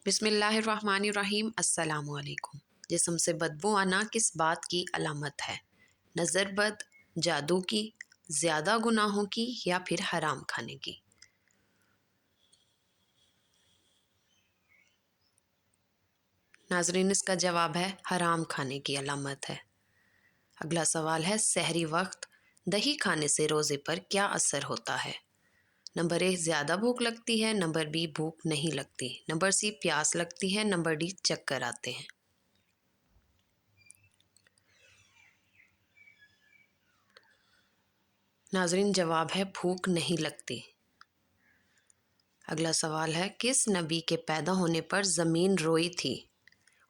بسم اللہ الرحمن الرحیم۔ السلام علیکم۔ جسم سے بدبو آنا کس بات کی علامت ہے؟ نظر بد، جادو کی، زیادہ گناہوں کی یا پھر حرام کھانے کی؟ ناظرین، اس کا جواب ہے حرام کھانے کی علامت ہے۔ اگلا سوال ہے، سحری وقت دہی کھانے سے روزے پر کیا اثر ہوتا ہے؟ نمبر اے، زیادہ بھوک لگتی ہے۔ نمبر بی، بھوک نہیں لگتی۔ نمبر سی، پیاس لگتی ہے۔ نمبر ڈی، چکر آتے ہیں۔ ناظرین، جواب ہے بھوک نہیں لگتی۔ اگلا سوال ہے، کس نبی کے پیدا ہونے پر زمین روئی تھی؟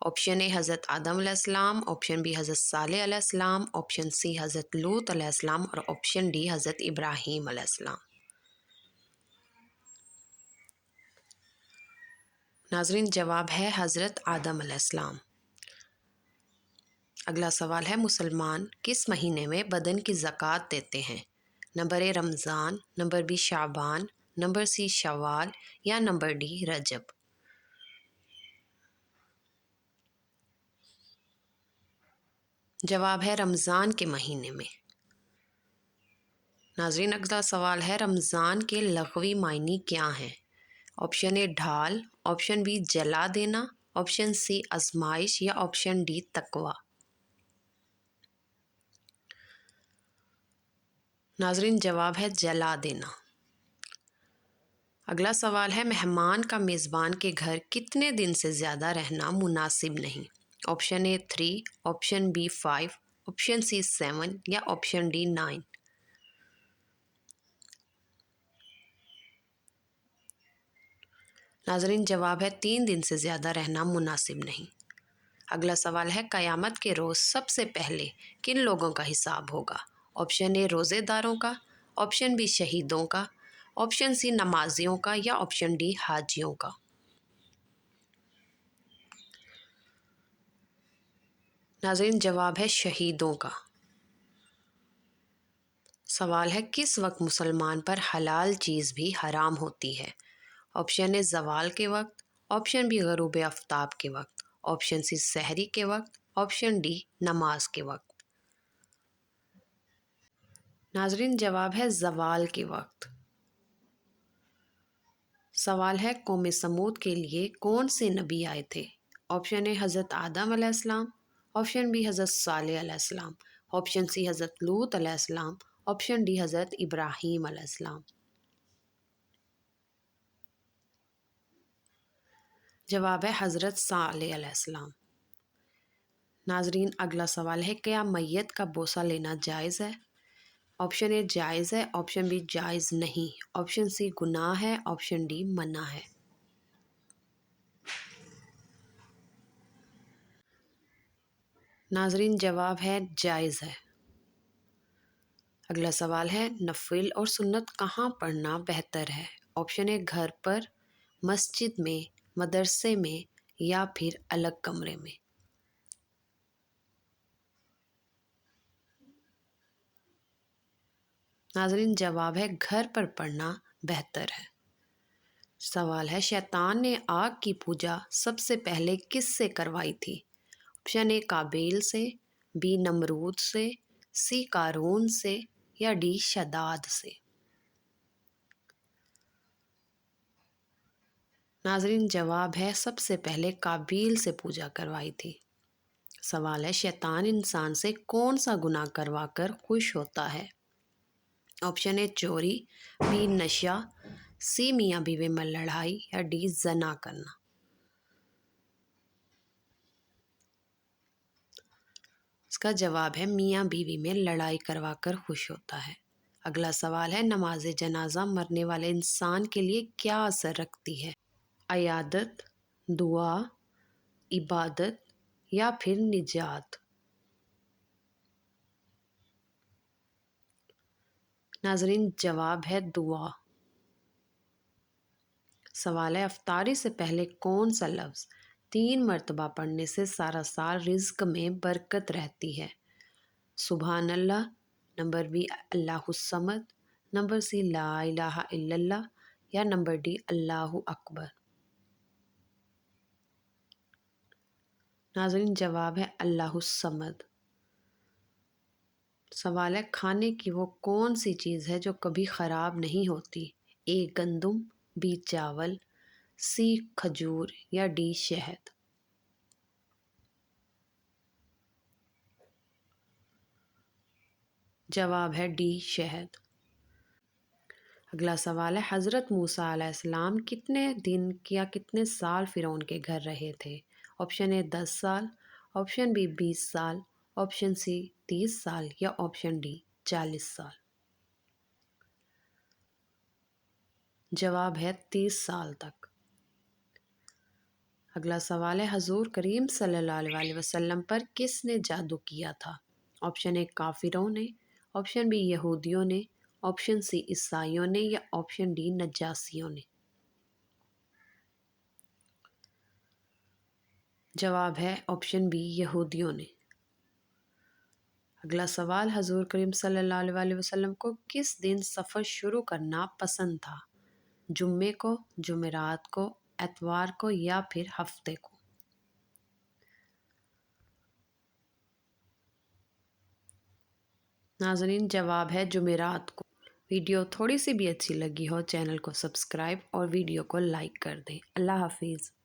آپشن اے حضرت آدم علیہ السلام، آپشن بی حضرت صالح علیہ السلام، آپشن سی حضرت لوط علیہ السلام اور آپشن ڈی حضرت ابراہیم علیہ السلام۔ ناظرین، جواب ہے حضرت آدم علیہ السلام۔ اگلا سوال ہے، مسلمان کس مہینے میں بدن کی زکوٰۃ دیتے ہیں؟ Number a Ramzan, number be Shaban, number سی شوال یا نمبر ڈی رجب؟ جواب ہے رمضان کے مہینے میں۔ ناظرین، اگلا سوال ہے، رمضان کے لغوی معنی کیا ہیں؟ آپشن اے ڈھال، آپشن بی جلا دینا، آپشن سی آزمائش یا آپشن ڈی تقویٰ؟ ناظرین، جواب ہے جلا دینا۔ اگلا سوال ہے، مہمان کا میزبان کے گھر کتنے دن سے زیادہ رہنا مناسب نہیں؟ آپشن اے 3، آپشن بی 5، آپشن سی 7 یا آپشن ڈی 9؟ ناظرین، جواب ہے 3 دن سے زیادہ رہنا مناسب نہیں۔ اگلا سوال ہے، قیامت کے روز سب سے پہلے کن لوگوں کا حساب ہوگا؟ آپشن اے روزے داروں کا، آپشن بی شہیدوں کا، آپشن سی نمازیوں کا یا آپشن ڈی حاجیوں کا؟ ناظرین، جواب ہے شہیدوں کا۔ سوال ہے، کس وقت مسلمان پر حلال چیز بھی حرام ہوتی ہے؟ آپشن اے زوال کے وقت، آپشن بی غروب آفتاب کے وقت، آپشن سی سحری کے وقت، آپشن ڈی نماز کے وقت؟ ناظرین، جواب ہے زوال کے وقت۔ سوال ہے، قوم سمود کے لیے کون سے نبی آئے تھے؟ آپشن اے حضرت آدم علیہ السلام، آپشن بی حضرت صالح علیہ السلام، آپشن سی حضرت لوط علیہ السلام، آپشن ڈی حضرت ابراہیم علیہ السلام؟ جواب ہے حضرت صالح علیہ السلام۔ ناظرین، اگلا سوال ہے، کیا میت کا بوسہ لینا جائز ہے؟ آپشن اے جائز ہے، آپشن بی جائز نہیں، آپشن سی گناہ ہے، آپشن ڈی منع ہے؟ ناظرین، جواب ہے جائز ہے۔ اگلا سوال ہے، نفل اور سنت کہاں پڑھنا بہتر ہے؟ آپشن اے گھر پر، مسجد میں، مدرسے میں یا پھر الگ کمرے میں؟ ناظرین، جواب ہے گھر پر پڑھنا بہتر ہے۔ سوال ہے، شیطان نے آگ کی پوجا سب سے پہلے کس سے کروائی تھی؟ آپشن اے قابیل سے، بی نمرود سے، سی قارون سے یا ڈی شداد سے؟ ناظرین، جواب ہے سب سے پہلے قابیل سے پوجا کروائی تھی۔ سوال ہے، شیطان انسان سے کون سا گناہ کروا کر خوش ہوتا ہے؟ آپشن اے چوری، بی نشہ، سی میاں بیوی میں لڑائی یا ڈی زنا کرنا؟ اس کا جواب ہے میاں بیوی میں لڑائی کروا کر خوش ہوتا ہے۔ اگلا سوال ہے، نماز جنازہ مرنے والے انسان کے لیے کیا اثر رکھتی ہے؟ عیادت، دعا، عبادت یا پھر نجات؟ ناظرین، جواب ہے دعا۔ سوال ہے، افطاری سے پہلے کون سا لفظ 3 مرتبہ پڑھنے سے سارا سال رزق میں برکت رہتی ہے؟ سبحان اللہ، number be Allah al Samad, number سی لا الہ الا اللہ یا نمبر ڈی اللہ اکبر؟ ناظرین جواب ہے اللہ الصمد۔ سوال ہے کھانے کی وہ کون سی چیز ہے جو کبھی خراب نہیں ہوتی؟ اے گندم، بی چاول، سی کھجور یا ڈی شہد؟ جواب ہے ڈی شہد۔ اگلا سوال ہے حضرت موسیٰ علیہ السلام کتنے دن یا کتنے سال فرعون کے گھر رہے تھے؟ آپشن اے 10 سال، آپشن بی 20 سال، آپشن سی 30 سال یا آپشن ڈی 40 سال؟ جواب ہے 30 سال تک۔ اگلا سوال ہے حضور کریم صلی اللہ علیہ وسلم پر کس نے جادو کیا تھا؟ آپشن اے کافروں نے، آپشن بی یہودیوں نے، آپشن سی عیسائیوں نے یا آپشن ڈی نجاشیوں نے؟ جواب ہے آپشن بی یہودیوں نے۔ اگلا سوال حضور کریم صلی اللہ علیہ وسلم کو کس دن سفر شروع کرنا پسند تھا؟ جمعے کو، جمعرات کو، اتوار کو یا پھر ہفتے کو؟ ناظرین جواب ہے جمعرات کو۔ ویڈیو تھوڑی سی بھی اچھی لگی ہو چینل کو سبسکرائب اور ویڈیو کو لائک کر دیں۔ اللہ حافظ۔